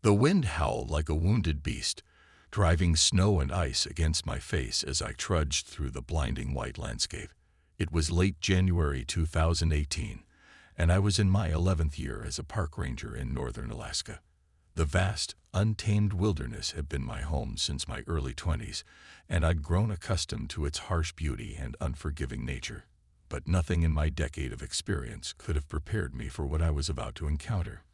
The wind howled like a wounded beast, driving snow and ice against my face as I trudged through the blinding white landscape. It was late January 2018, and I was in my 11th year as a park ranger in northern Alaska. The vast, untamed wilderness had been my home since my early 20s, and I'd grown accustomed to its harsh beauty and unforgiving nature. But nothing in my decade of experience could have prepared me for what I was about to encounter.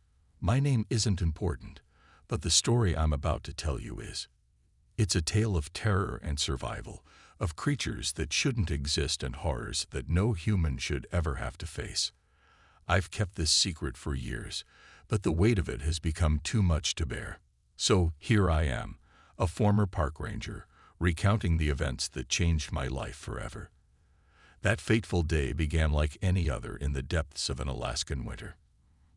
My name isn't important, but the story I'm about to tell you is. It's a tale of terror and survival, of creatures that shouldn't exist and horrors that no human should ever have to face. I've kept this secret for years, but the weight of it has become too much to bear. So here I am, a former park ranger, recounting the events that changed my life forever. That fateful day began like any other in the depths of an Alaskan winter.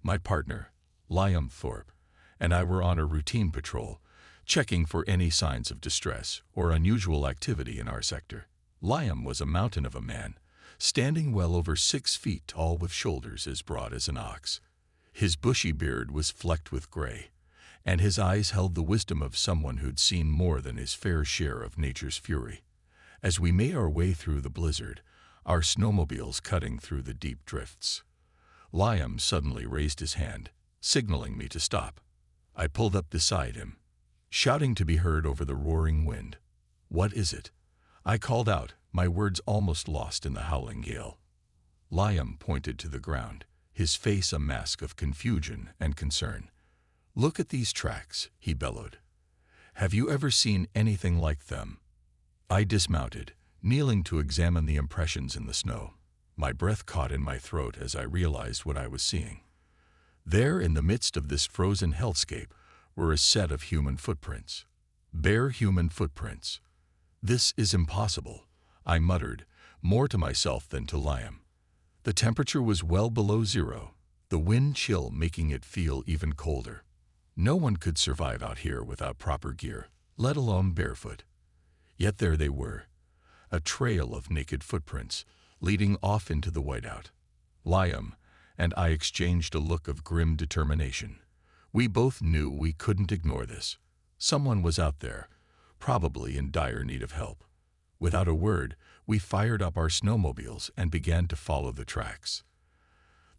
My partner, Liam Thorpe, and I were on a routine patrol, checking for any signs of distress or unusual activity in our sector. Liam was a mountain of a man, standing well over 6 feet tall with shoulders as broad as an ox. His bushy beard was flecked with gray, and his eyes held the wisdom of someone who'd seen more than his fair share of nature's fury. As we made our way through the blizzard, our snowmobiles cutting through the deep drifts, Liam suddenly raised his hand, signaling me to stop. I pulled up beside him, shouting to be heard over the roaring wind. "What is it?" I called out, my words almost lost in the howling gale. Liam pointed to the ground, his face a mask of confusion and concern. "Look at these tracks," he bellowed. "Have you ever seen anything like them?" I dismounted, kneeling to examine the impressions in the snow. My breath caught in my throat as I realized what I was seeing. There, in the midst of this frozen hellscape, were a set of human footprints. Bare human footprints. "This is impossible," I muttered, more to myself than to Liam. The temperature was well below zero, the wind chill making it feel even colder. No one could survive out here without proper gear, let alone barefoot. Yet there they were, a trail of naked footprints leading off into the whiteout. Liam and I exchanged a look of grim determination. We both knew we couldn't ignore this. Someone was out there, probably in dire need of help. Without a word, we fired up our snowmobiles and began to follow the tracks.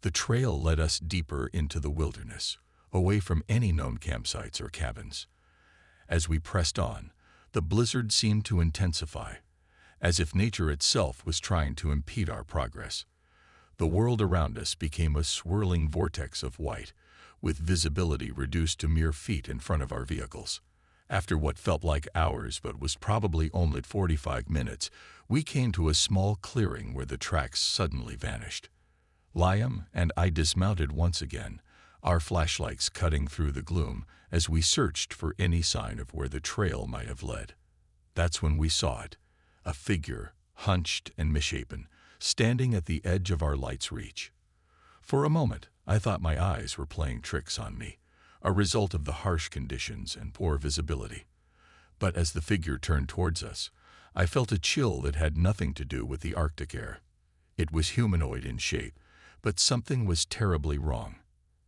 The trail led us deeper into the wilderness, away from any known campsites or cabins. As we pressed on, the blizzard seemed to intensify, as if nature itself was trying to impede our progress. The world around us became a swirling vortex of white, with visibility reduced to mere feet in front of our vehicles. After what felt like hours but was probably only 45 minutes, we came to a small clearing where the tracks suddenly vanished. Liam and I dismounted once again, our flashlights cutting through the gloom as we searched for any sign of where the trail might have led. That's when we saw it, a figure, hunched and misshapen, standing at the edge of our light's reach. For a moment, I thought my eyes were playing tricks on me, a result of the harsh conditions and poor visibility. But as the figure turned towards us, I felt a chill that had nothing to do with the Arctic air. It was humanoid in shape, but something was terribly wrong.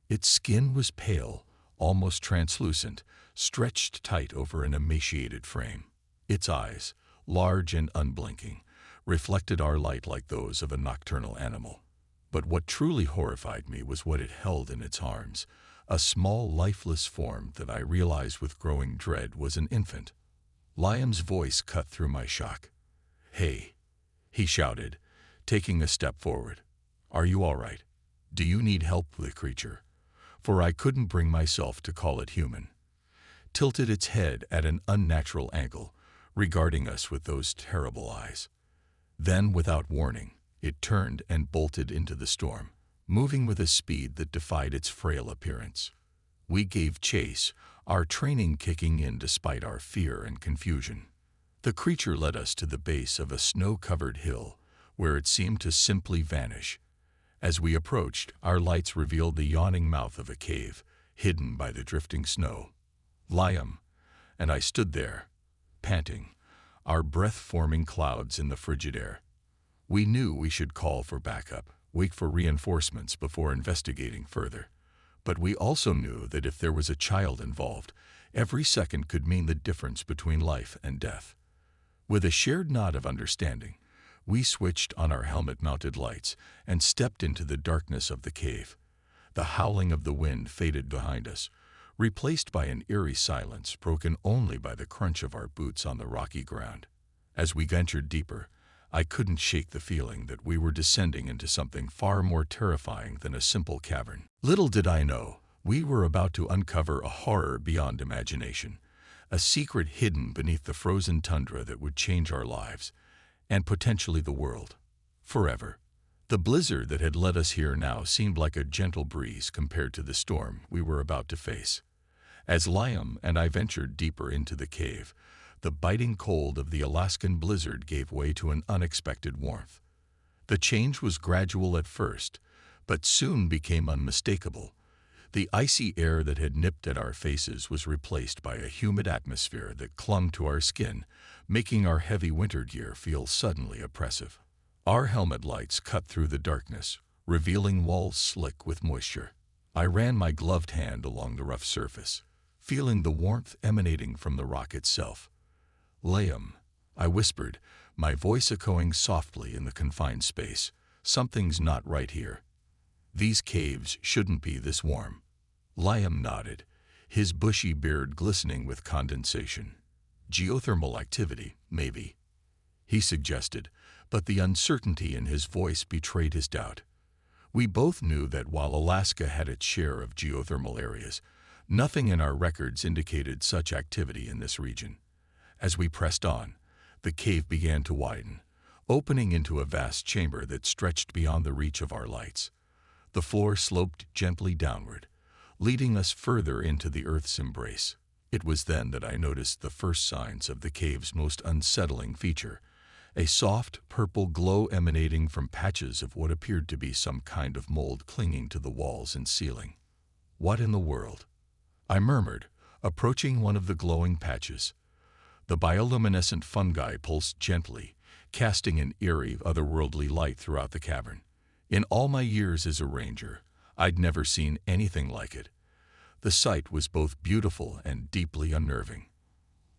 Its skin was pale, almost translucent, stretched tight over an emaciated frame. Its eyes, large and unblinking, reflected our light like those of a nocturnal animal. But what truly horrified me was what it held in its arms, a small, lifeless form that I realized with growing dread was an infant. Liam's voice cut through my shock. "Hey," he shouted, taking a step forward. "Are you all right? Do you need help with the creature?" For I couldn't bring myself to call it human. Tilted its head at an unnatural angle, regarding us with those terrible eyes. Then, without warning, it turned and bolted into the storm, moving with a speed that defied its frail appearance. We gave chase, our training kicking in despite our fear and confusion. The creature led us to the base of a snow-covered hill, where it seemed to simply vanish. As we approached, our lights revealed the yawning mouth of a cave, hidden by the drifting snow. Liam and I stood there, panting, our breath forming clouds in the frigid air. We knew we should call for backup, wait for reinforcements before investigating further. But we also knew that if there was a child involved, every second could mean the difference between life and death. With a shared nod of understanding, we switched on our helmet-mounted lights and stepped into the darkness of the cave. The howling of the wind faded behind us, replaced by an eerie silence broken only by the crunch of our boots on the rocky ground. As we ventured deeper, I couldn't shake the feeling that we were descending into something far more terrifying than a simple cavern. Little did I know, we were about to uncover a horror beyond imagination, a secret hidden beneath the frozen tundra that would change our lives, and potentially the world, forever. The blizzard that had led us here now seemed like a gentle breeze compared to the storm we were about to face. As Liam and I ventured deeper into the cave, the biting cold of the Alaskan blizzard gave way to an unexpected warmth. The change was gradual at first, but soon became unmistakable. The icy air that had nipped at our faces was replaced by a humid atmosphere that clung to our skin, making our heavy winter gear feel suddenly oppressive. Our helmet lights cut through the darkness, revealing walls slick with moisture. I ran my gloved hand along the rough surface, feeling the warmth emanating from the rock itself. "Liam," I whispered, my voice echoing softly in the confined space. "Something's not right here. These caves shouldn't be this warm." Liam nodded, his bushy beard glistening with condensation. "Geothermal activity, maybe," he suggested, but the uncertainty in his voice betrayed his doubt. We both knew that while Alaska had its share of geothermal areas, nothing in our records indicated such activity in this region. As we pressed on, the cave began to widen, opening into a vast chamber that stretched beyond the reach of our lights. The floor sloped gently downward, leading us further into the earth's embrace. It was then that I noticed the first signs of the cave's most unsettling feature, a soft purple glow emanating from patches of what appeared to be some kind of mold clinging to the walls and ceiling. "What in the world?" I murmured, approaching one of the glowing patches. The bioluminescent fungi pulsed gently, casting an eerie, otherworldly light throughout the cavern. In all my years as a ranger, I'd never seen anything like it. The sight was both beautiful and deeply unnerving.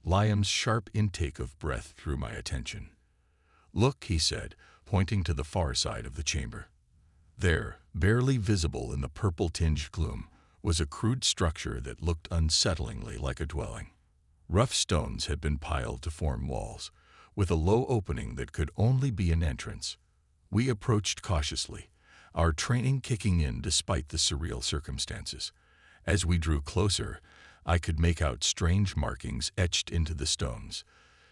Liam's sharp intake of breath drew my attention. "Look," he said, pointing to the far side of the chamber. There, barely visible in the purple-tinged gloom, was a crude structure that looked unsettlingly like a dwelling. Rough stones had been piled to form walls, with a low opening that could only be an entrance. We approached cautiously, our training kicking in despite the surreal circumstances. As we drew closer, I could make out strange markings etched into the stones,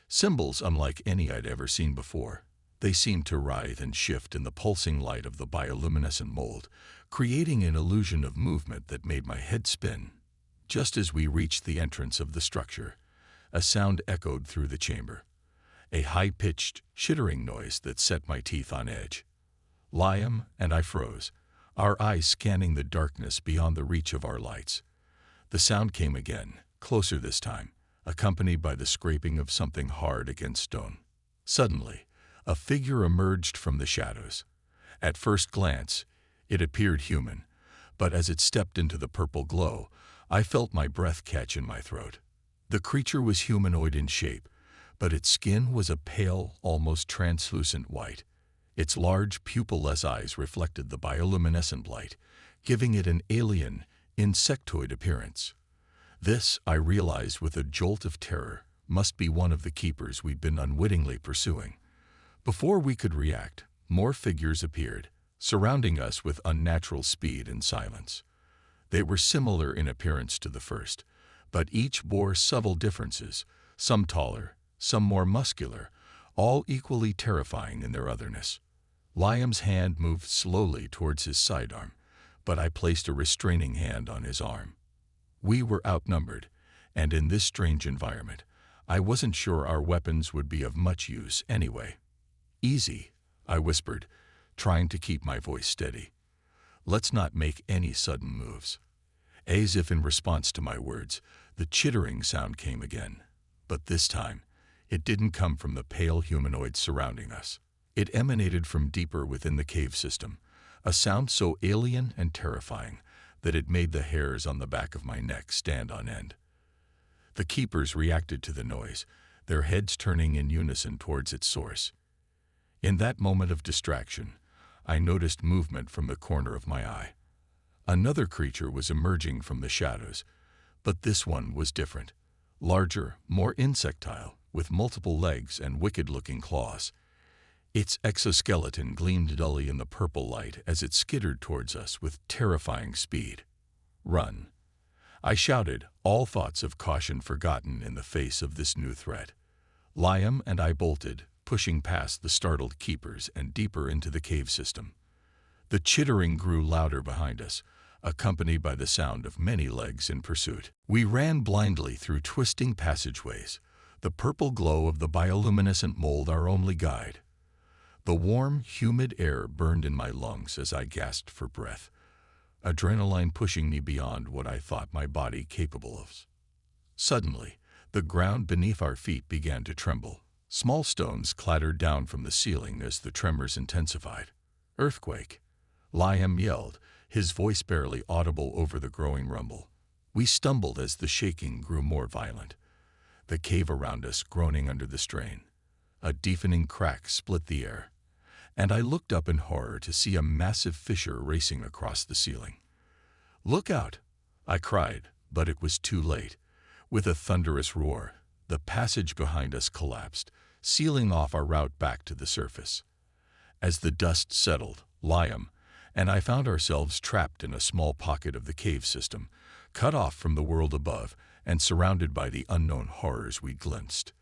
symbols unlike any I'd ever seen before. They seemed to writhe and shift in the pulsing light of the bioluminescent mold, creating an illusion of movement that made my head spin. Just as we reached the entrance of the structure, a sound echoed through the chamber, a high-pitched, chittering noise that set my teeth on edge. Liam and I froze, our eyes scanning the darkness beyond the reach of our lights. The sound came again, closer this time, accompanied by the scraping of something hard against stone. Suddenly, a figure emerged from the shadows. At first glance, it appeared human, but as it stepped into the purple glow, I felt my breath catch in my throat. The creature was humanoid in shape, but its skin was a pale, almost translucent white. Its large, pupil-less eyes reflected the bioluminescent light, giving it an alien, insectoid appearance. This, I realized with a jolt of terror, must be one of the keepers we'd been unwittingly pursuing. Before we could react, more figures appeared, surrounding us with unnatural speed and silence. They were similar in appearance to the first, but each bore subtle differences, some taller, some more muscular, all equally terrifying in their otherness. Liam's hand moved slowly towards his sidearm, but I placed a restraining hand on his arm. We were outnumbered, and in this strange environment, I wasn't sure our weapons would be of much use anyway. "Easy," I whispered, trying to keep my voice steady. "Let's not make any sudden moves." As if in response to my words, the chittering sound came again. But this time, it didn't come from the pale humanoid surrounding us. It emanated from deeper within the cave system, a sound so alien and terrifying that it made the hairs on the back of my neck stand on end. The keepers reacted to the noise, their heads turning in unison towards its source. In that moment of distraction, I noticed movement from the corner of my eye. Another creature was emerging from the shadows, but this one was different. Larger, more insectile, with multiple legs and wicked-looking claws. Its exoskeleton gleamed dully in the purple light as it skittered towards us with terrifying speed. "Run!" I shouted, all thoughts of caution forgotten in the face of this new threat. Liam and I bolted, pushing past the startled keepers and deeper into the cave system. The chittering grew louder behind us, accompanied by the sound of many legs in pursuit. We ran blindly through twisting passageways, the purple glow of the bioluminescent mold our only guide. The warm, humid air burned in my lungs as I gasped for breath, adrenaline pushing me beyond what I thought my body capable of. Suddenly, the ground beneath our feet began to tremble. Small stones clattered down from the ceiling as the tremors intensified. "Earthquake!" Liam yelled, his voice barely audible over the growing rumble. We stumbled as the shaking grew more violent, the cave around us groaning under the strain. A deafening crack split the air, and I looked up in horror to see a massive fissure racing across the ceiling. "Look out!" I cried, but it was too late. With a thunderous roar, the passage behind us collapsed, sealing off our route back to the surface. As the dust settled, Liam and I found ourselves trapped in a small pocket of the cave system, cut off from the world above and surrounded by the unknown horrors we'd glimpsed.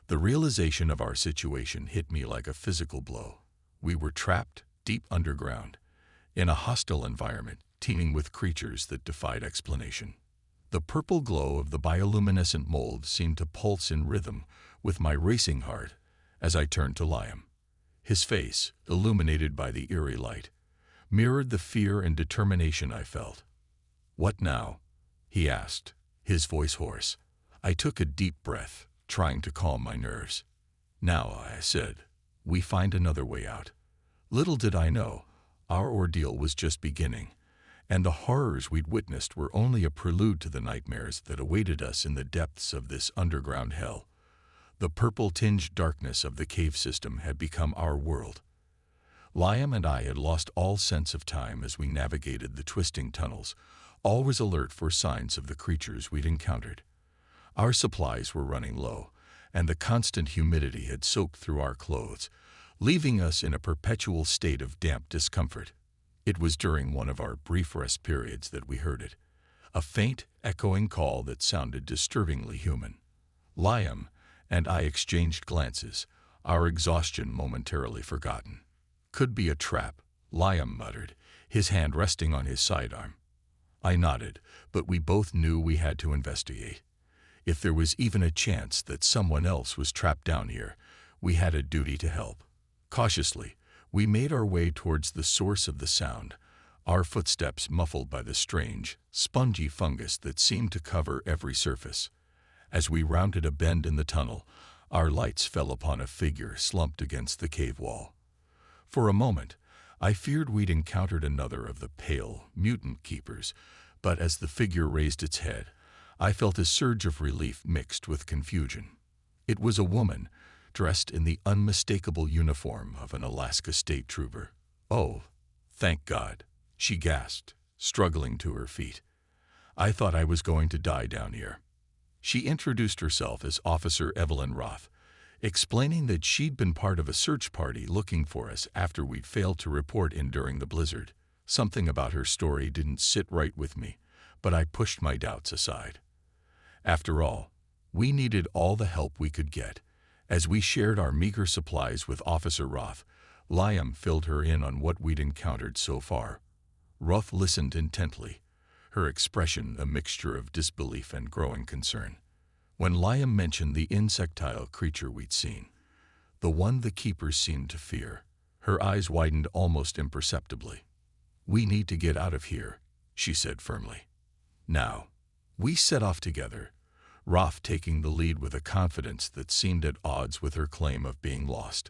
The realization of our situation hit me like a physical blow. We were trapped deep underground, in a hostile environment teeming with creatures that defied explanation. The purple glow of the bioluminescent mold seemed to pulse in rhythm with my racing heart as I turned to Liam. His face, illuminated by the eerie light, mirrored the fear and determination I felt. "What now?" he asked, his voice hoarse. I took a deep breath, trying to calm my nerves. "Now," I said, "we find another way out." Little did I know, our ordeal was just beginning, and the horrors we'd witnessed were only a prelude to the nightmares that awaited us in the depths of this underground hell. The purple-tinged darkness of the cave system had become our world. Liam and I had lost all sense of time as we navigated the twisting tunnels, always alert for signs of the creatures we'd encountered. Our supplies were running low, and the constant humidity had soaked through our clothes, leaving us in a perpetual state of damp discomfort. It was during one of our brief rest periods that we heard it, a faint, echoing call that sounded disturbingly human. Liam and I exchanged glances, our exhaustion momentarily forgotten. "Could be a trap," Liam muttered, his hand resting on his sidearm. I nodded, but we both knew we had to investigate. If there was even a chance that someone else was trapped down here, we had a duty to help. Cautiously, we made our way towards the source of the sound, our footsteps muffled by the strange, spongy fungus that seemed to cover every surface. As we rounded a bend in the tunnel, our lights fell upon a figure slumped against the cave wall. For a moment, I feared we'd encountered another of the pale, mutant keepers, but as the figure raised its head, I felt a surge of relief mixed with confusion. It was a woman, dressed in the unmistakable uniform of an Alaska state trooper. "Oh, thank God," she gasped, struggling to her feet. "I thought I was going to die down here." She introduced herself as Officer Evelyn Roth, explaining that she'd been part of a search party looking for us after we'd failed to report in during the blizzard. Something about her story didn't sit right with me, but I pushed my doubts aside. After all, we needed all the help we could get. As we shared our meager supplies with Officer Roth, Liam filled her in on what we'd encountered so far. Roth listened intently, her expression a mixture of disbelief and growing concern. When Liam mentioned the insectile creature we'd seen, the one the keepers seemed to fear, her eyes widened almost imperceptibly. "We need to get out of here," she said firmly. Now, we set off together, Roth taking the lead with a confidence that seemed at odds with her claim of being lost.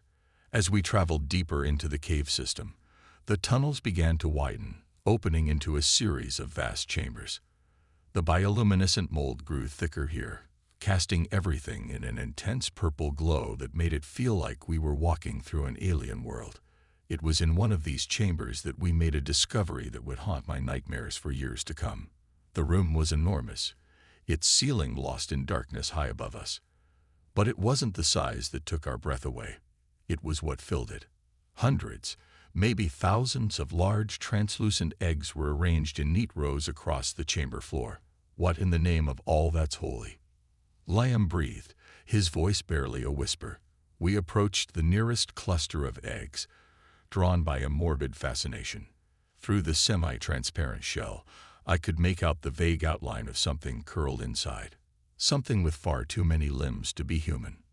As we traveled deeper into the cave system, the tunnels began to widen, opening into a series of vast chambers. The bioluminescent mold grew thicker here, casting everything in an intense purple glow that made it feel like we were walking through an alien world. It was in one of these chambers that we made a discovery that would haunt my nightmares for years to come. The room was enormous, its ceiling lost in darkness high above us. But it wasn't the size that took our breath away. It was what filled it. Hundreds, maybe thousands of large translucent eggs were arranged in neat rows across the chamber floor. What in the name of all that's holy? Liam breathed, his voice barely a whisper. We approached the nearest cluster of eggs, drawn by a morbid fascination. Through the semi-transparent shell, I could make out the vague outline of something curled inside. Something with far too many limbs to be human.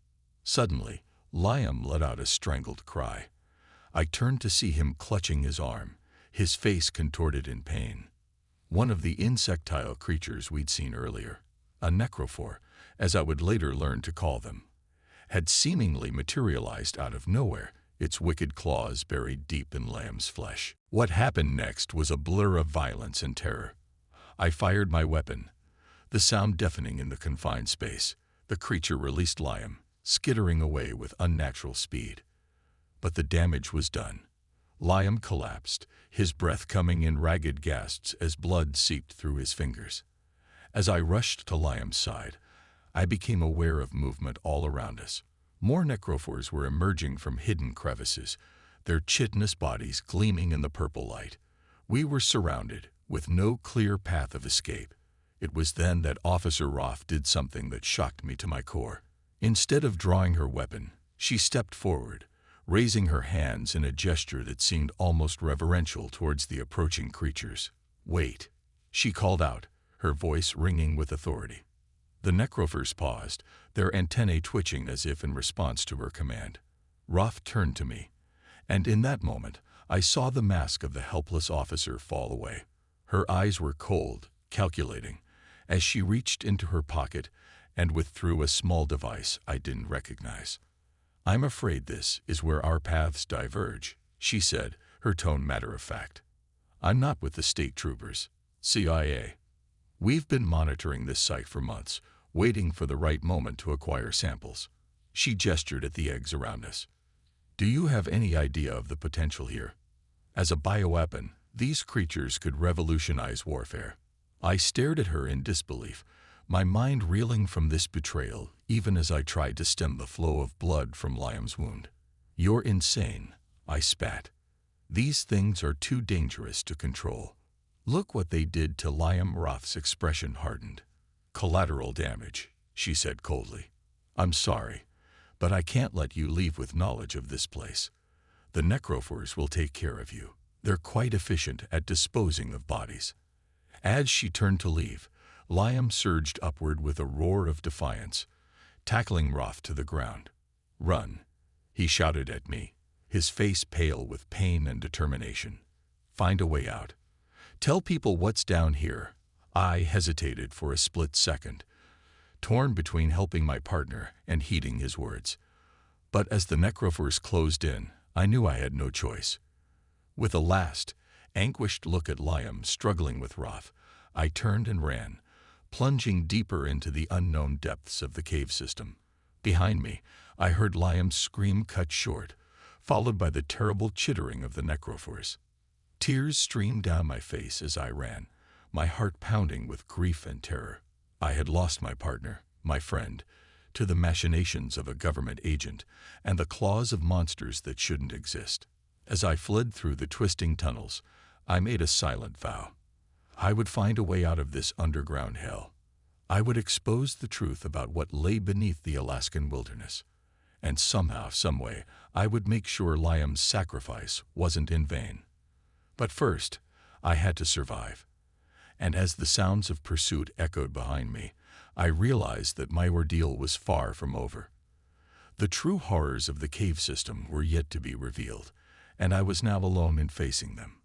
Suddenly, Liam let out a strangled cry. I turned to see him clutching his arm, his face contorted in pain. One of the insectile creatures we'd seen earlier, a necrophore, as I would later learn to call them, had seemingly materialized out of nowhere, its wicked claws buried deep in Liam's flesh. What happened next was a blur of violence and terror. I fired my weapon, the sound deafening in the confined space. The creature released Liam, skittering away with unnatural speed. But the damage was done. Liam collapsed, his breath coming in ragged gasps as blood seeped through his fingers. As I rushed to Liam's side, I became aware of movement all around us. More necrophores were emerging from hidden crevices, their chitinous bodies gleaming in the purple light. We were surrounded, with no clear path of escape. It was then that Officer Roth did something that shocked me to my core. Instead of drawing her weapon, she stepped forward, raising her hands in a gesture that seemed almost reverential towards the approaching creatures. "Wait," she called out, her voice ringing with authority. The necrophores paused, their antennae twitching as if in response to her command. Roth turned to me, and in that moment, I saw the mask of the helpless officer fall away. Her eyes were cold, calculating, as she reached into her pocket and withdrew a small device I didn't recognize. "I'm afraid this is where our paths diverge," she said, her tone matter-of-fact. "I'm not with the state troopers, CIA. We've been monitoring this site for months, waiting for the right moment to acquire samples." She gestured at the eggs around us. "Do you have any idea of the potential here? As a bioweapon, these creatures could revolutionize warfare." I stared at her in disbelief, my mind reeling from this betrayal even as I tried to stem the flow of blood from Liam's wound. "You're insane," I spat. "These things are too dangerous to control." "Look what they did to Liam." Roth's expression hardened. "Collateral damage," she said coldly. "I'm sorry, but I can't let you leave with knowledge of this place. The necrophores will take care of you. They're quite efficient at disposing of bodies." As she turned to leave, Liam surged upward with a roar of defiance, tackling Roth to the ground. "Run," he shouted at me, his face pale with pain and determination. "Find a way out. Tell people what's down here." I hesitated for a split second, torn between helping my partner and heeding his words. But as the necrophores closed in, I knew I had no choice. With a last, anguished look at Liam struggling with Roth, I turned and ran, plunging deeper into the unknown depths of the cave system. Behind me, I heard Liam's scream cut short, followed by the terrible chittering of the necrophores. Tears streamed down my face as I ran, my heart pounding with grief and terror. I had lost my partner, my friend, to the machinations of a government agent and the claws of monsters that shouldn't exist. As I fled through the twisting tunnels, I made a silent vow. I would find a way out of this underground hell. I would expose the truth about what lay beneath the Alaskan wilderness. And somehow, someway, I would make sure Liam's sacrifice wasn't in vain. But first, I had to survive. And as the sounds of pursuit echoed behind me, I realized that my ordeal was far from over. The true horrors of the cave system were yet to be revealed, and I was now alone in facing them.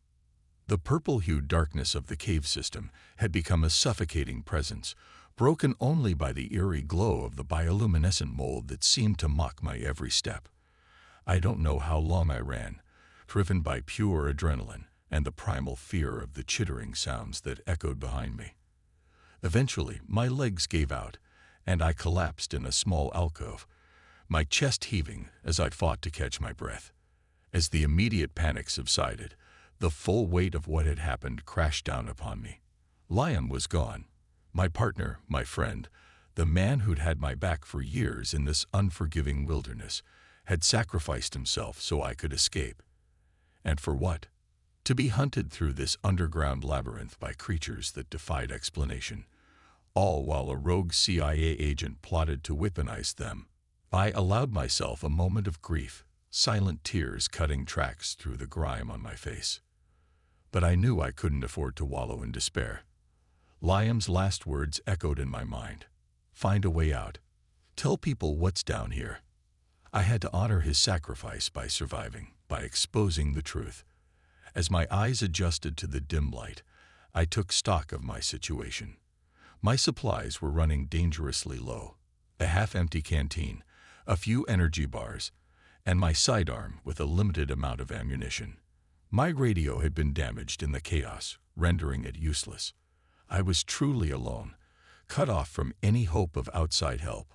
The purple-hued darkness of the cave system had become a suffocating presence, broken only by the eerie glow of the bioluminescent mold that seemed to mock my every step. I don't know how long I ran, driven by pure adrenaline, and the primal fear of the chittering sounds that echoed behind me. Eventually, my legs gave out, and I collapsed in a small alcove, my chest heaving as I fought to catch my breath. As the immediate panic subsided, the full weight of what had happened crashed down upon me. Liam was gone. My partner, my friend, the man who'd had my back for years in this unforgiving wilderness, had sacrificed himself so I could escape. And for what? To be hunted through this underground labyrinth by creatures that defied explanation, all while a rogue CIA agent plotted to weaponize them. I allowed myself a moment of grief, silent tears cutting tracks through the grime on my face. But I knew I couldn't afford to wallow in despair. Liam's last words echoed in my mind. Find a way out. Tell people what's down here. I had to honor his sacrifice by surviving, by exposing the truth. As my eyes adjusted to the dim light, I took stock of my situation. My supplies were running dangerously low. A half-empty canteen, a few energy bars, and my sidearm with a limited amount of ammunition. My radio had been damaged in the chaos, rendering it useless. I was truly alone, cut off from any hope of outside help.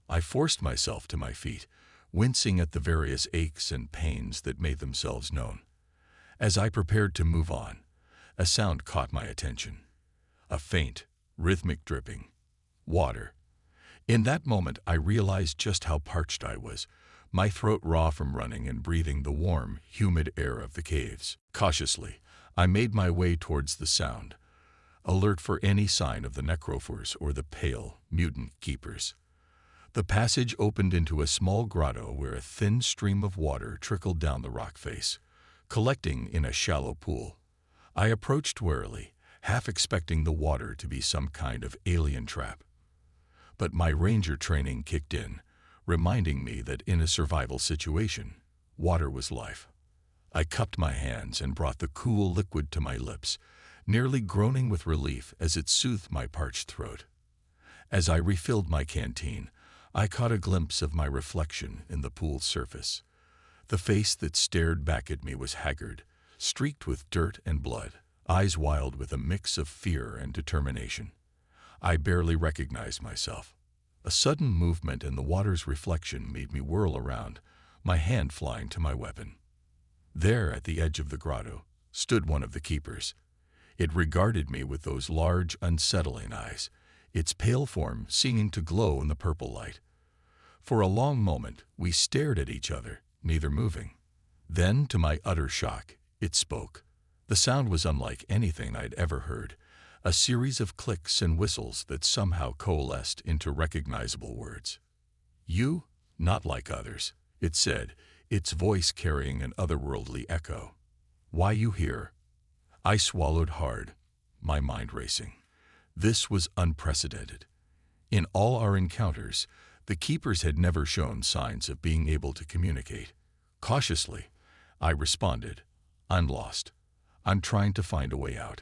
I forced myself to my feet, wincing at the various aches and pains that made themselves known. As I prepared to move on, a sound caught my attention. A faint, rhythmic dripping. Water. In that moment, I realized just how parched I was, my throat raw from running and breathing the warm, humid air of the caves. Cautiously, I made my way towards the sound, alert for any sign of the necrophores or the pale, mutant keepers. The passage opened into a small grotto where a thin stream of water trickled down the rock face, collecting in a shallow pool. I approached warily, half expecting the water to be some kind of alien trap. But my ranger training kicked in, reminding me that in a survival situation, water was life. I cupped my hands and brought the cool liquid to my lips, nearly groaning with relief as it soothed my parched throat. As I refilled my canteen, I caught a glimpse of my reflection in the pool's surface. The face that stared back at me was haggard, streaked with dirt and blood, eyes wild with a mix of fear and determination. I barely recognized myself. A sudden movement in the water's reflection made me whirl around, my hand flying to my weapon. There, at the edge of the grotto, stood one of the keepers. It regarded me with those large, unsettling eyes, its pale form seeming to glow in the purple light. For a long moment, we stared at each other, neither moving. Then, to my utter shock, it spoke. The sound was unlike anything I'd ever heard, a series of clicks and whistles that somehow coalesced into recognizable words. You, not like others, it said, its voice carrying an otherworldly echo. Why you here? I swallowed hard, my mind racing. This was unprecedented. In all our encounters, the keepers had never shown signs of being able to communicate. Cautiously, I responded, I'm lost. I'm trying to find a way out.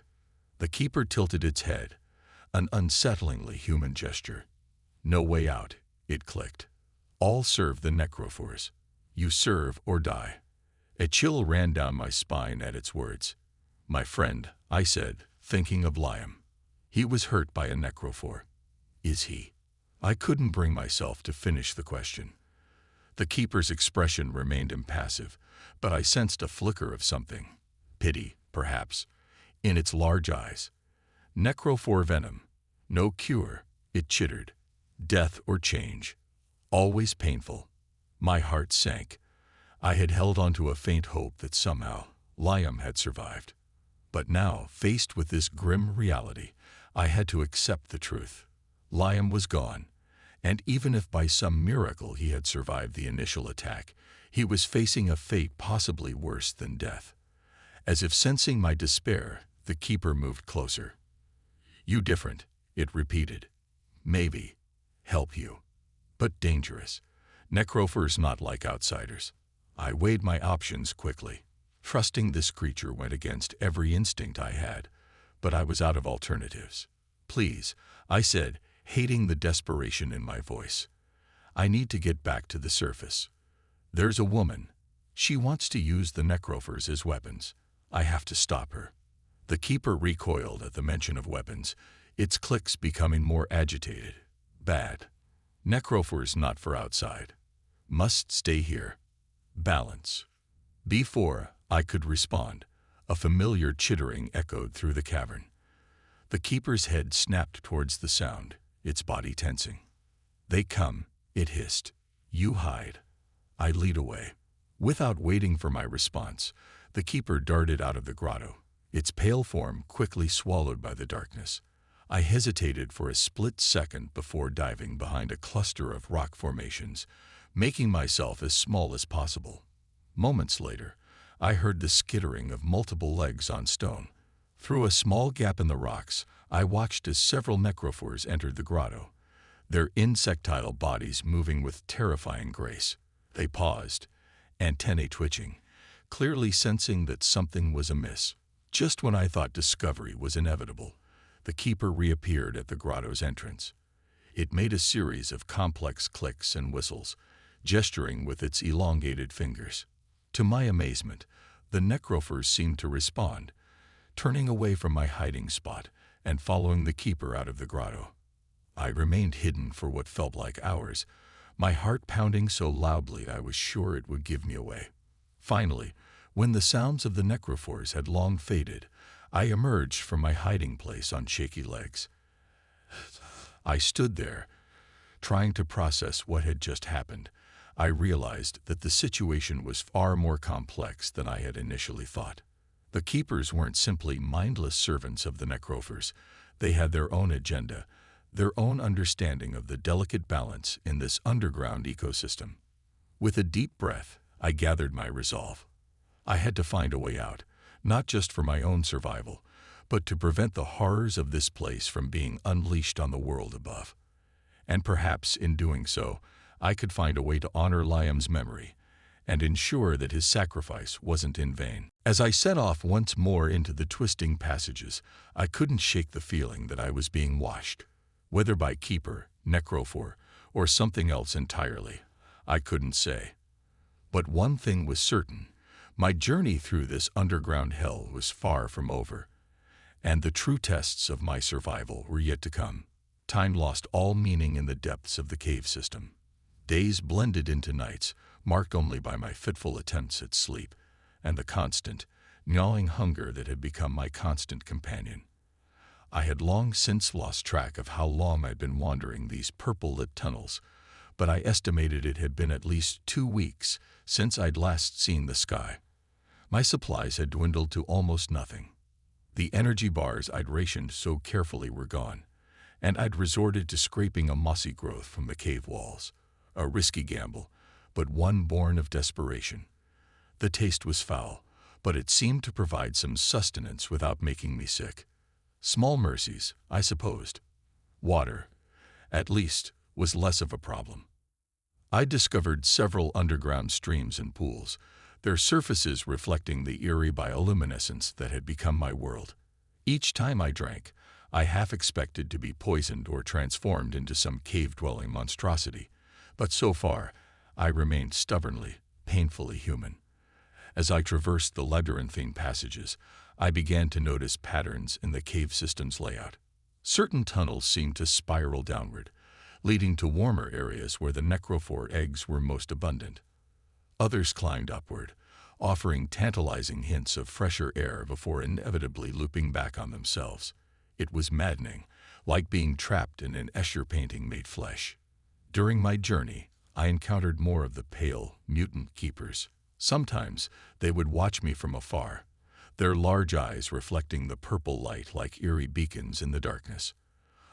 The keeper tilted its head, an unsettlingly human gesture. No way out, it clicked. All serve the necrophores. You serve or die. A chill ran down my spine at its words. My friend, I said, thinking of Liam. He was hurt by a necrophore. Is he? I couldn't bring myself to finish the question. The keeper's expression remained impassive, but I sensed a flicker of something. Pity, perhaps, in its large eyes. Necrophore venom. No cure, it chittered. Death or change. Always painful. My heart sank. I had held on to a faint hope that somehow Liam had survived. But now, faced with this grim reality, I had to accept the truth. Liam was gone, and even if by some miracle he had survived the initial attack, he was facing a fate possibly worse than death. As if sensing my despair, the keeper moved closer. You different, it repeated. Maybe. Help you. But dangerous. Necrophores not like outsiders. I weighed my options quickly. Trusting this creature went against every instinct I had, but I was out of alternatives. Please, I said, hating the desperation in my voice. I need to get back to the surface. There's a woman. She wants to use the necrophores as weapons. I have to stop her. The keeper recoiled at the mention of weapons, its clicks becoming more agitated. Bad. Necrophores not for outside. Must stay here. Balance. Before I could respond, a familiar chittering echoed through the cavern. The keeper's head snapped towards the sound, its body tensing. They come, it hissed. You hide. I lead away. Without waiting for my response, the keeper darted out of the grotto, its pale form quickly swallowed by the darkness. I hesitated for a split second before diving behind a cluster of rock formations, making myself as small as possible. Moments later, I heard the skittering of multiple legs on stone. Through a small gap in the rocks, I watched as several necrophores entered the grotto, their insectile bodies moving with terrifying grace. They paused, antennae twitching, clearly sensing that something was amiss. Just when I thought discovery was inevitable, the keeper reappeared at the grotto's entrance. It made a series of complex clicks and whistles, gesturing with its elongated fingers. To my amazement, the necrophores seemed to respond, turning away from my hiding spot and following the keeper out of the grotto. I remained hidden for what felt like hours, my heart pounding so loudly I was sure it would give me away. Finally, when the sounds of the necrophores had long faded, I emerged from my hiding place on shaky legs. I stood there, trying to process what had just happened. I realized that the situation was far more complex than I had initially thought. The keepers weren't simply mindless servants of the necrophores. They had their own agenda, their own understanding of the delicate balance in this underground ecosystem. With a deep breath, I gathered my resolve. I had to find a way out, not just for my own survival, but to prevent the horrors of this place from being unleashed on the world above. And perhaps in doing so, I could find a way to honor Liam's memory and ensure that his sacrifice wasn't in vain. As I set off once more into the twisting passages, I couldn't shake the feeling that I was being watched. Whether by keeper, necrophore, or something else entirely, I couldn't say. But one thing was certain. My journey through this underground hell was far from over, and the true tests of my survival were yet to come. Time lost all meaning in the depths of the cave system. Days blended into nights, marked only by my fitful attempts at sleep, and the constant, gnawing hunger that had become my constant companion. I had long since lost track of how long I'd been wandering these purple-lit tunnels, but I estimated it had been at least 2 weeks since I'd last seen the sky. My supplies had dwindled to almost nothing. The energy bars I'd rationed so carefully were gone, and I'd resorted to scraping a mossy growth from the cave walls. A risky gamble, but one born of desperation. The taste was foul, but it seemed to provide some sustenance without making me sick. Small mercies, I supposed. Water, at least, was less of a problem. I discovered several underground streams and pools, their surfaces reflecting the eerie bioluminescence that had become my world. Each time I drank, I half expected to be poisoned or transformed into some cave-dwelling monstrosity, but so far, I remained stubbornly, painfully human. As I traversed the labyrinthine passages, I began to notice patterns in the cave system's layout. Certain tunnels seemed to spiral downward, leading to warmer areas where the necrophore eggs were most abundant. Others climbed upward, offering tantalizing hints of fresher air before inevitably looping back on themselves. It was maddening, like being trapped in an Escher painting made flesh. During my journey, I encountered more of the pale, mutant keepers. Sometimes they would watch me from afar, their large eyes reflecting the purple light like eerie beacons in the darkness.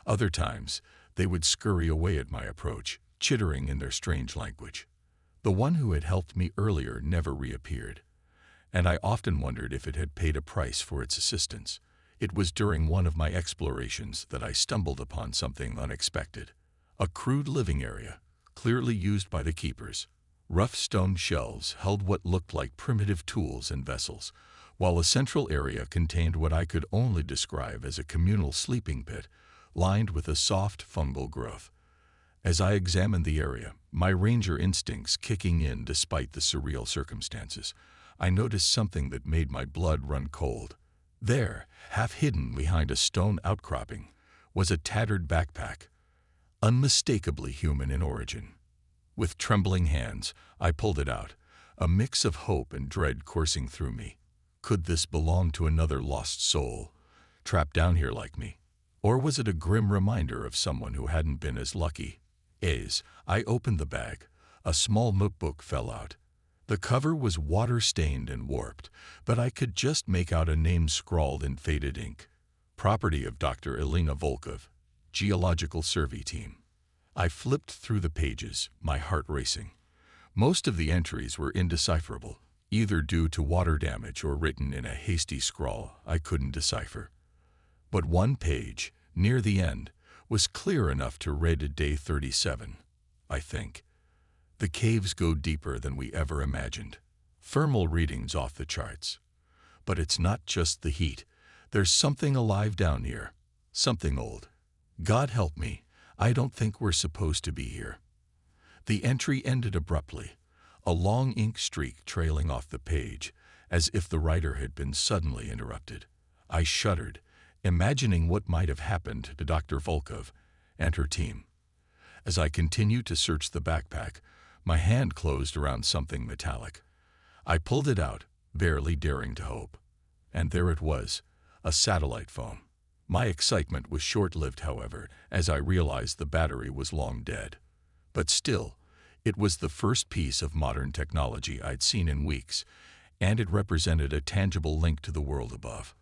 Other times, they would scurry away at my approach, chittering in their strange language. The one who had helped me earlier never reappeared, and I often wondered if it had paid a price for its assistance. It was during one of my explorations that I stumbled upon something unexpected. A crude living area, clearly used by the keepers. Rough stone shelves held what looked like primitive tools and vessels, while a central area contained what I could only describe as a communal sleeping pit, lined with a soft fungal growth. As I examined the area, my ranger instincts kicking in despite the surreal circumstances, I noticed something that made my blood run cold. There, half hidden behind a stone outcropping, was a tattered backpack, unmistakably human in origin. With trembling hands, I pulled it out, a mix of hope and dread coursing through me. Could this belong to another lost soul, trapped down here like me? Or was it a grim reminder of someone who hadn't been as lucky? As I opened the bag, a small notebook fell out. The cover was water-stained and warped, but I could just make out a name scrawled in faded ink. Property of Dr. Elena Volkov, Geological Survey Team. I flipped through the pages, my heart racing. Most of the entries were indecipherable, either due to water damage or written in a hasty scrawl I couldn't decipher. But one page, near the end, was clear enough to read day 37, I think. The caves go deeper than we ever imagined. Thermal readings off the charts. But it's not just the heat. There's something alive down here. Something old. God help me, I don't think we're supposed to be here. The entry ended abruptly, a long ink streak trailing off the page, as if the writer had been suddenly interrupted. I shuddered, imagining what might have happened to Dr. Volkov and her team. As I continued to search the backpack, my hand closed around something metallic. I pulled it out, barely daring to hope. And there it was, a satellite phone. My excitement was short-lived, however, as I realized the battery was long dead. But still, it was the first piece of modern technology I'd seen in weeks, and it represented a tangible link to the world above.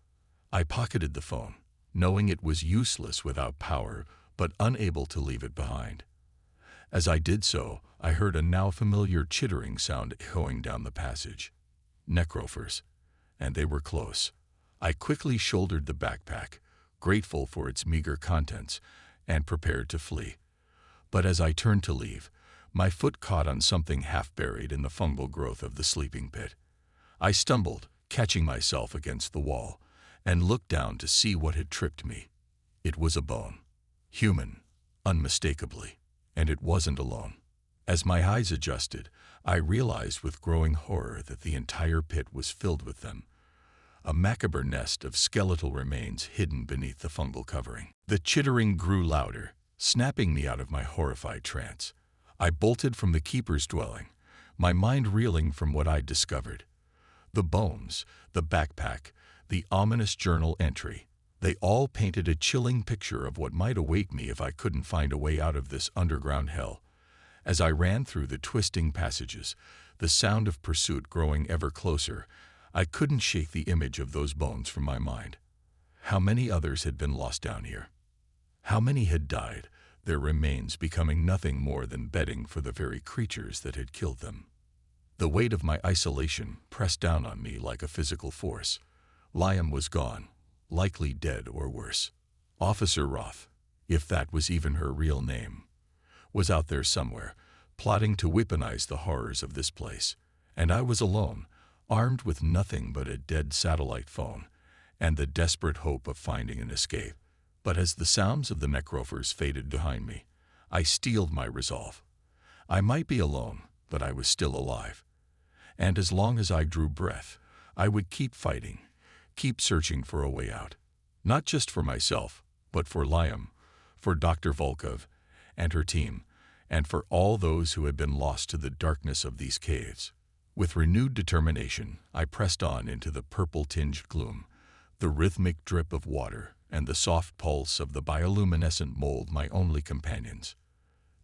I pocketed the phone, knowing it was useless without power, but unable to leave it behind. As I did so, I heard a now familiar chittering sound echoing down the passage. Necrophers. And they were close. I quickly shouldered the backpack, grateful for its meager contents, and prepared to flee. But as I turned to leave, my foot caught on something half buried in the fungal growth of the sleeping pit. I stumbled, catching myself against the wall, and looked down to see what had tripped me. It was a bone. Human, unmistakably. And it wasn't alone. As my eyes adjusted, I realized with growing horror that the entire pit was filled with them. A macabre nest of skeletal remains hidden beneath the fungal covering. The chittering grew louder, snapping me out of my horrified trance. I bolted from the keeper's dwelling, my mind reeling from what I'd discovered. The bones, the backpack, the ominous journal entry, they all painted a chilling picture of what might await me if I couldn't find a way out of this underground hell. As I ran through the twisting passages, the sound of pursuit growing ever closer, I couldn't shake the image of those bones from my mind. How many others had been lost down here? How many had died, their remains becoming nothing more than bedding for the very creatures that had killed them? The weight of my isolation pressed down on me like a physical force. Liam was gone, likely dead or worse. Officer Roth, if that was even her real name, was out there somewhere, plotting to weaponize the horrors of this place. And I was alone, armed with nothing but a dead satellite phone and the desperate hope of finding an escape. But as the sounds of the necrophers faded behind me, I steeled my resolve. I might be alone, but I was still alive. And as long as I drew breath, I would keep fighting, keep searching for a way out. Not just for myself, but for Liam, for Dr. Volkov and her team, and for all those who had been lost to the darkness of these caves. With renewed determination, I pressed on into the purple-tinged gloom, the rhythmic drip of water and the soft pulse of the bioluminescent mold my only companions.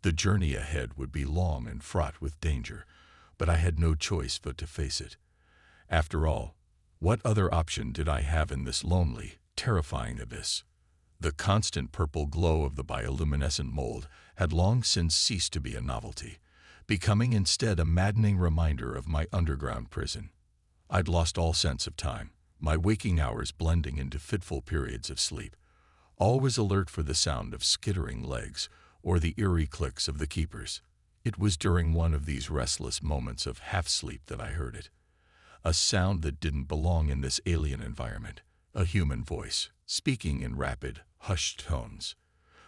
The journey ahead would be long and fraught with danger, but I had no choice but to face it. After all, what other option did I have in this lonely, terrifying abyss? The constant purple glow of the bioluminescent mold had long since ceased to be a novelty, becoming instead a maddening reminder of my underground prison. I'd lost all sense of time, my waking hours blending into fitful periods of sleep, always alert for the sound of skittering legs or the eerie clicks of the keepers. It was during one of these restless moments of half-sleep that I heard it. A sound that didn't belong in this alien environment. A human voice, speaking in rapid, hushed tones.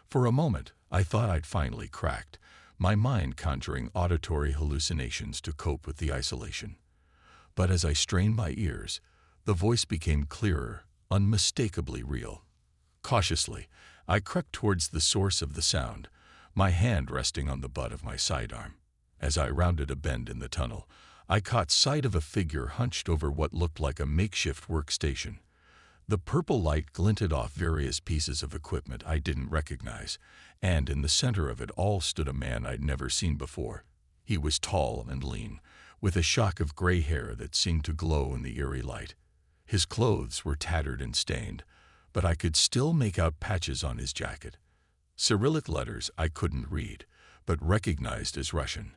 For a moment, I thought I'd finally cracked, my mind conjuring auditory hallucinations to cope with the isolation. But as I strained my ears, the voice became clearer, unmistakably real. Cautiously, I crept towards the source of the sound, my hand resting on the butt of my sidearm. As I rounded a bend in the tunnel, I caught sight of a figure hunched over what looked like a makeshift workstation. The purple light glinted off various pieces of equipment I didn't recognize, and in the center of it all stood a man I'd never seen before. He was tall and lean, with a shock of gray hair that seemed to glow in the eerie light. His clothes were tattered and stained, but I could still make out patches on his jacket. Cyrillic letters I couldn't read, but recognized as Russian.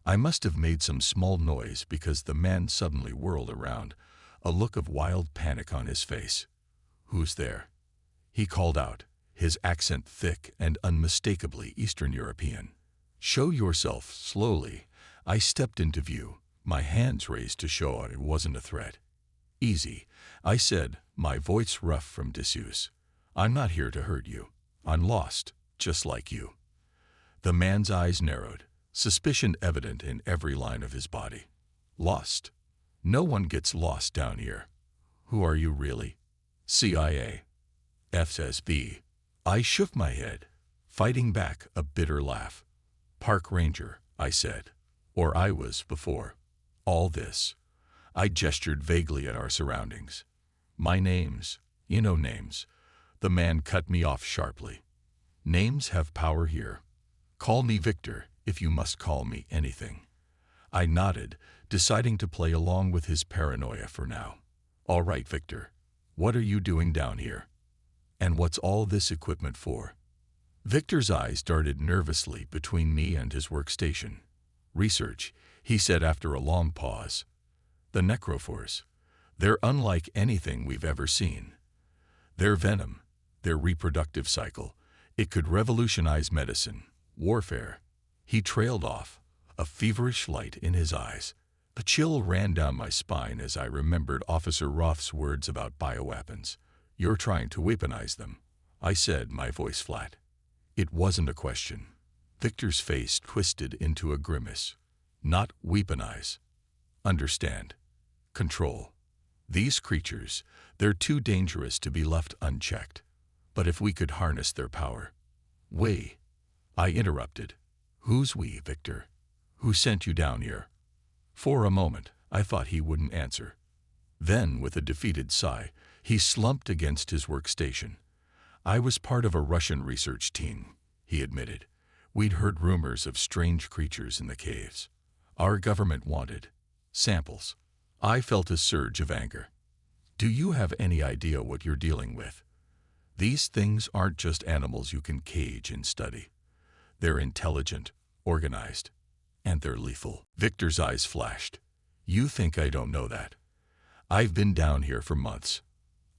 I must have made some small noise because the man suddenly whirled around, a look of wild panic on his face. "Who's there?" he called out, his accent thick and unmistakably Eastern European. "Show yourself slowly." I stepped into view, my hands raised to show it wasn't a threat. "Easy," I said, my voice rough from disuse. "I'm not here to hurt you. I'm lost, just like you." The man's eyes narrowed, suspicion evident in every line of his body. "Lost? No one gets lost down here. Who are you really?" "CIA. FSB." I shook my head, fighting back a bitter laugh. "Park ranger," I said. Or I was before all this. I gestured vaguely at our surroundings. "My name's, names." The man cut me off sharply. "Names have power here. Call me Victor if you must call me anything." I nodded, deciding to play along with his paranoia for now. "All right, Victor. What are you doing down here? And what's all this equipment for?" Victor's eyes darted nervously between me and his workstation. "Research," he said after a long pause. "The necrophores. They're unlike anything we've ever seen. Their venom, their reproductive cycle, it could revolutionize medicine, warfare." He trailed off, a feverish light in his eyes. A chill ran down my spine as I remembered Officer Roth's words about bioweapons. "You're trying to weaponize them," I said, my voice flat. It wasn't a question. Victor's face twisted into a grimace. "Not weaponize. Understand. Control. These creatures, they're too dangerous to be left unchecked. But if we could harness their power—" "We," I interrupted. "Who's we, Victor? Who sent you down here?" For a moment, I thought he wouldn't answer. Then, with a defeated sigh, he slumped against his workstation. "I was part of a Russian research team," he admitted. "We'd heard rumors of strange creatures in the caves. Our government wanted samples." I felt a surge of anger. "Do you have any idea what you're dealing with? These things aren't just animals you can cage and study. They're intelligent, organized, and they're lethal." Victor's eyes flashed. "You think I don't know that? I've been down here for months.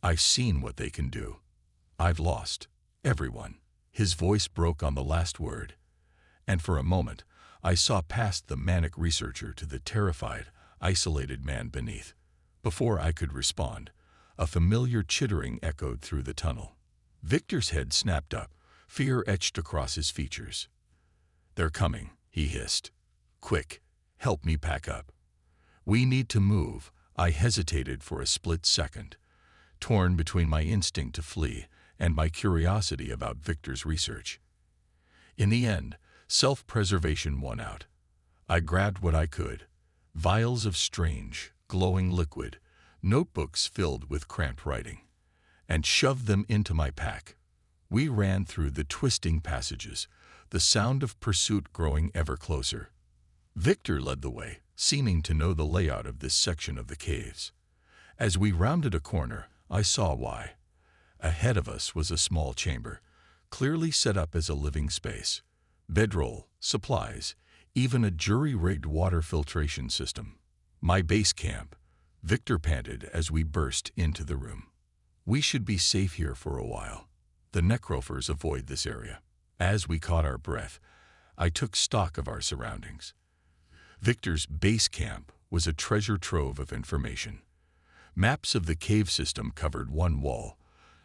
I've seen what they can do. I've lost everyone." His voice broke on the last word, and for a moment I saw past the manic researcher to the terrified, isolated man beneath. Before I could respond, a familiar chittering echoed through the tunnel. Victor's head snapped up, fear etched across his features. "They're coming," he hissed. "Quick, help me pack up. We need to move." I hesitated for a split second, torn between my instinct to flee and my curiosity about Victor's research. In the end, self-preservation won out. I grabbed what I could: vials of strange, glowing liquid, notebooks filled with cramped writing, and shoved them into my pack. We ran through the twisting passages, the sound of pursuit growing ever closer. Victor led the way, seeming to know the layout of this section of the caves. As we rounded a corner, I saw why. Ahead of us was a small chamber, clearly set up as a living space. Bedroll, supplies, even a jury-rigged water filtration system. "My base camp," Victor panted as we burst into the room. "We should be safe here for a while. The necrophores avoid this area." As we caught our breath, I took stock of our surroundings. Victor's base camp was a treasure trove of information. Maps of the cave system covered one wall,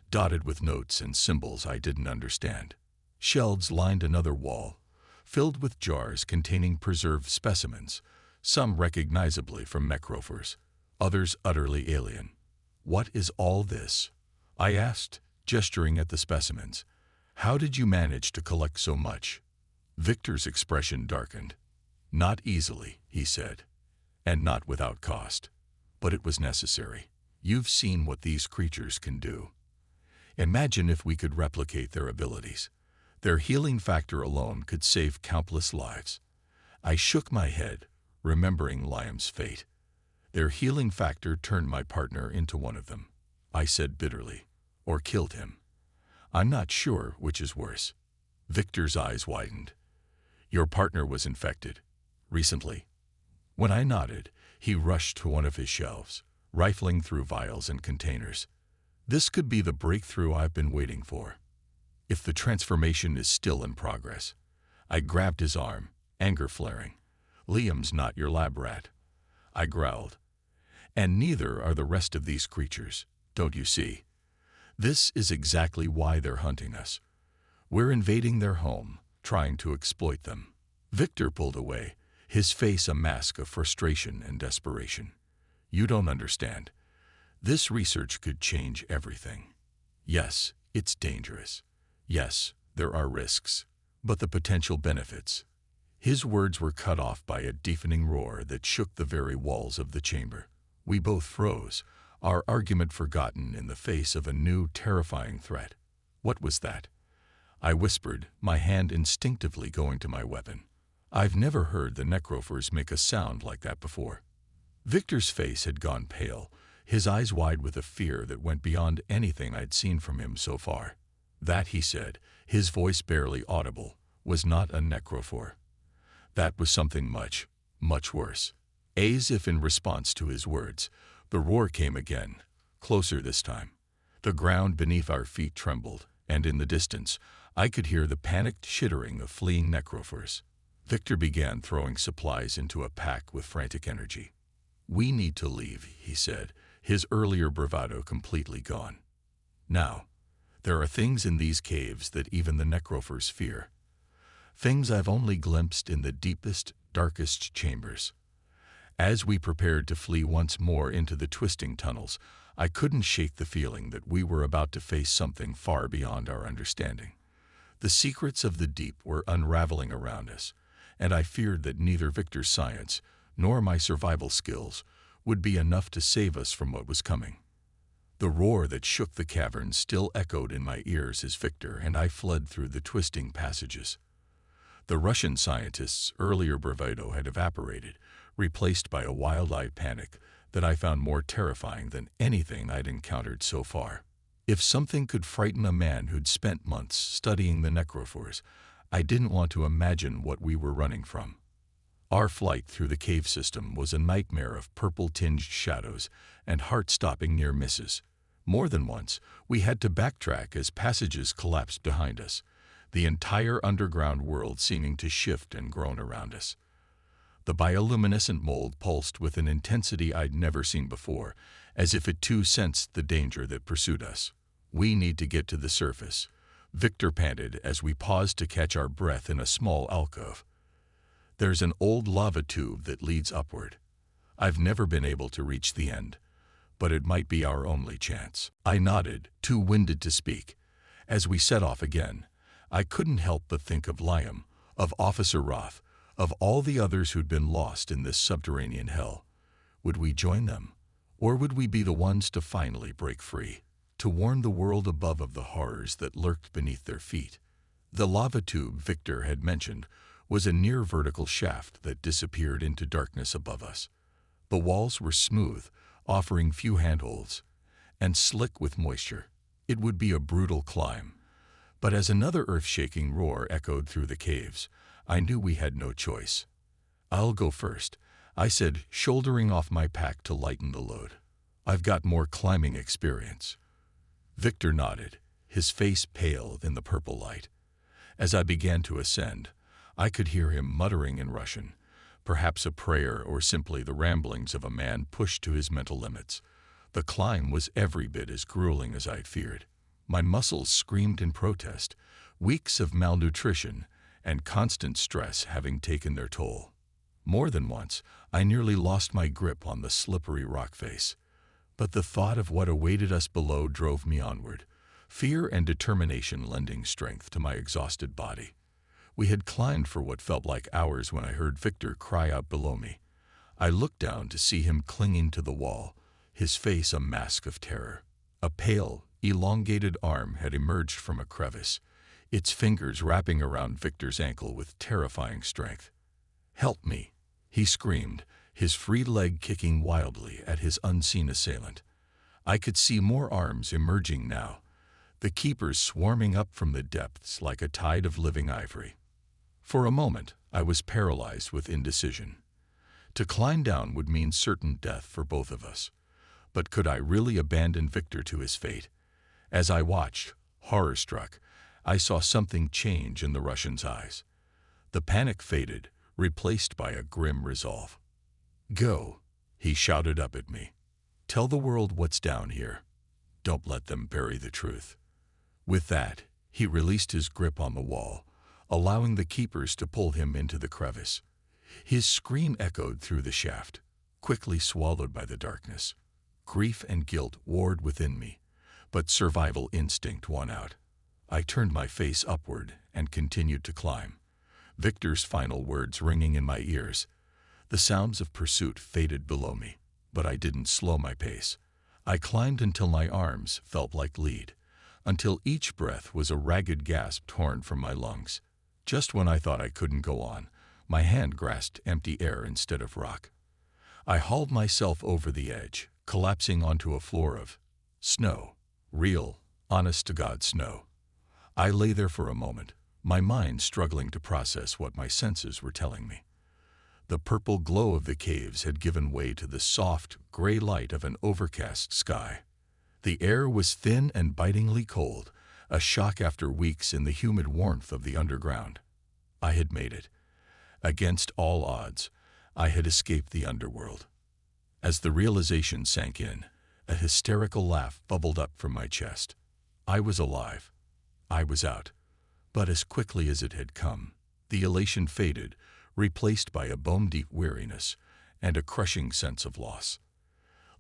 dotted with notes and symbols I didn't understand. Shelves lined another wall, filled with jars containing preserved specimens, some recognizably from necrophores. others utterly alien. "What is all this?" I asked, gesturing at the specimens. "How did you manage to collect so much?" Victor's expression darkened. "Not easily," he said, "and not without cost. But it was necessary. You've seen what these creatures can do. Imagine if we could replicate their abilities. Their healing factor alone could save countless lives." I shook my head, remembering Liam's fate. "Their healing factor turned my partner into one of them," I said bitterly, "or killed him. I'm not sure which is worse." Victor's eyes widened. "Your partner was infected. Recently?" When I nodded, he rushed to one of his shelves, rifling through vials and containers. "This could be the breakthrough I've been waiting for. If the transformation is still in progress." I grabbed his arm, anger flaring. "Liam's not your lab rat," I growled. "And neither are the rest of these creatures, don't you see? This is exactly why they're hunting us. We're invading their home, trying to exploit them." Victor pulled away, his face a mask of frustration and desperation. "You don't understand. This research could change everything. Yes, it's dangerous. Yes, there are risks. But the potential benefits." His words were cut off by a deafening roar that shook the very walls of the chamber. We both froze, our argument forgotten in the face of a new, terrifying threat. "What was that?" I whispered, my hand instinctively going to my weapon. I've never heard the necrophores make a sound like that before. Victor's face had gone pale, his eyes wide with a fear that went beyond anything I'd seen from him so far. "That," he said, his voice barely audible, "was not a necrophore. That was something much, much worse." As if in response to his words, the roar came again, closer this time. The ground beneath our feet trembled, and in the distance, I could hear the panicked chittering of fleeing necrophores. Victor began throwing supplies into a pack with frantic energy. "We need to leave," he said, his earlier bravado completely gone. "Now, there are things in these caves that even the necrophores fear. Things I've only glimpsed in the deepest, darkest chambers." As we prepared to flee once more into the twisting tunnels, I couldn't shake the feeling that we were about to face something far beyond our understanding. The secrets of the deep were unraveling around us, and I feared that neither Victor's science nor my survival skills would be enough to save us from what was coming. The roar that shook the cavern still echoed in my ears as Victor and I fled through the twisting passages. The Russian scientists' earlier bravado had evaporated, replaced by a wild-eyed panic that I found more terrifying than anything I'd encountered so far. If something could frighten a man who'd spent months studying the necrophores, I didn't want to imagine what we were running from. Our flight through the cave system was a nightmare of purple-tinged shadows and heart-stopping near misses. More than once, we had to backtrack as passages collapsed behind us, the entire underground world seeming to shift and groan around us. The bioluminescent mold pulsed with an intensity I'd never seen before, as if it too sensed the danger that pursued us. "We need to get to the surface," Victor panted as we paused to catch our breath in a small alcove. "There's an old lava tube that leads upward. I've never been able to reach the end, but it might be our only chance." I nodded, too winded to speak. As we set off again, I couldn't help but think of Liam, of Officer Roth, of all the others who'd been lost in this subterranean hell. Would we join them? Or would we be the ones to finally break free, to warn the world above of the horrors that lurked beneath their feet? The lava tube Victor had mentioned was a near-vertical shaft that disappeared into darkness above us. The walls were smooth, offering few handholds, and slick with moisture. It would be a brutal climb. But as another earth-shaking roar echoed through the caves, I knew we had no choice. "I'll go first," I said, shouldering off my pack to lighten the load. "I've got more climbing experience." Victor nodded, his face pale in the purple light. As I began to ascend, I could hear him muttering in Russian, perhaps a prayer or simply the ramblings of a man pushed to his mental limits. The climb was every bit as grueling as I'd feared. My muscles screamed in protest, weeks of malnutrition and constant stress having taken their toll. More than once, I nearly lost my grip on the slippery rock face. But the thought of what awaited us below drove me onward, fear and determination lending strength to my exhausted body. We had climbed for what felt like hours when I heard Victor cry out below me. I looked down to see him clinging to the wall, his face a mask of terror. A pale, elongated arm had emerged from a crevice, its fingers wrapping around Victor's ankle with terrifying strength. "Help me!" he screamed, his free leg kicking wildly at his unseen assailant. I could see more arms emerging now, the keepers swarming up from the depths like a tide of living ivory. For a moment, I was paralyzed with indecision. To climb down would mean certain death for both of us. But could I really abandon Victor to his fate? As I watched, horror-struck, I saw something change in the Russian's eyes. The panic faded, replaced by a grim resolve. "Go," he shouted up at me. "Tell the world what's down here. Don't let them bury the truth." With that, he released his grip on the wall, allowing the keepers to pull him into the crevice. His scream echoed through the shaft, quickly swallowed by the darkness. Grief and guilt warred within me, but survival instinct won out. I turned my face upward and continued to climb, Victor's final words ringing in my ears. The sounds of pursuit faded below me, but I didn't slow my pace. I climbed until my arms felt like lead, until each breath was a ragged gasp torn from my lungs. Just when I thought I couldn't go on, my hand grasped empty air instead of rock. I hauled myself over the edge, collapsing onto a floor of snow. Real, honest-to-God snow. I lay there for a moment, my mind struggling to process what my senses were telling me. The purple glow of the caves had given way to the soft, gray light of an overcast sky. The air was thin and bitingly cold, a shock after weeks in the humid warmth of the underground. I had made it. Against all odds, I had escaped the underworld. As the realization sank in, a hysterical laugh bubbled up from my chest. I was alive. I was out. But as quickly as it had come, the elation faded, replaced by a bone-deep weariness and a crushing sense of loss.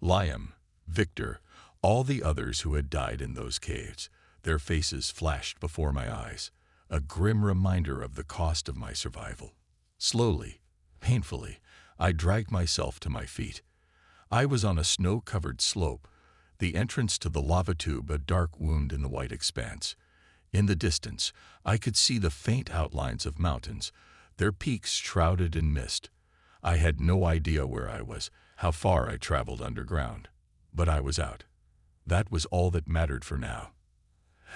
Liam, Victor, all the others who had died in those caves, their faces flashed before my eyes, a grim reminder of the cost of my survival. Slowly, painfully, I dragged myself to my feet. I was on a snow-covered slope, the entrance to the lava tube a dark wound in the white expanse. In the distance, I could see the faint outlines of mountains, their peaks shrouded in mist. I had no idea where I was, how far I traveled underground. But I was out. That was all that mattered for now.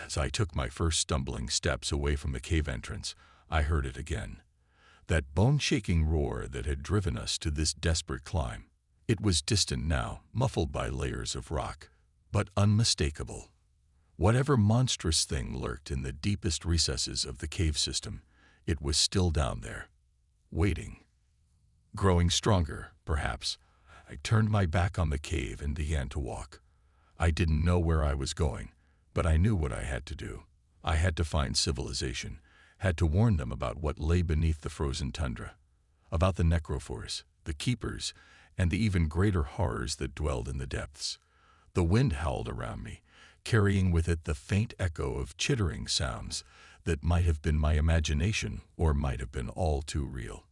As I took my first stumbling steps away from the cave entrance, I heard it again. That bone-shaking roar that had driven us to this desperate climb. It was distant now, muffled by layers of rock, but unmistakable. Whatever monstrous thing lurked in the deepest recesses of the cave system, it was still down there, waiting. Growing stronger, perhaps, I turned my back on the cave and began to walk. I didn't know where I was going, but I knew what I had to do. I had to find civilization, had to warn them about what lay beneath the frozen tundra, about the necrophores, the keepers, and the even greater horrors that dwelled in the depths. The wind howled around me, carrying with it the faint echo of chittering sounds that might have been my imagination or might have been all too real.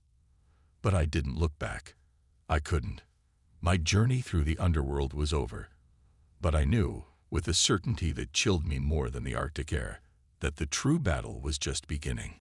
But I didn't look back. I couldn't. My journey through the underworld was over. But I knew, with a certainty that chilled me more than the Arctic air, that the true battle was just beginning.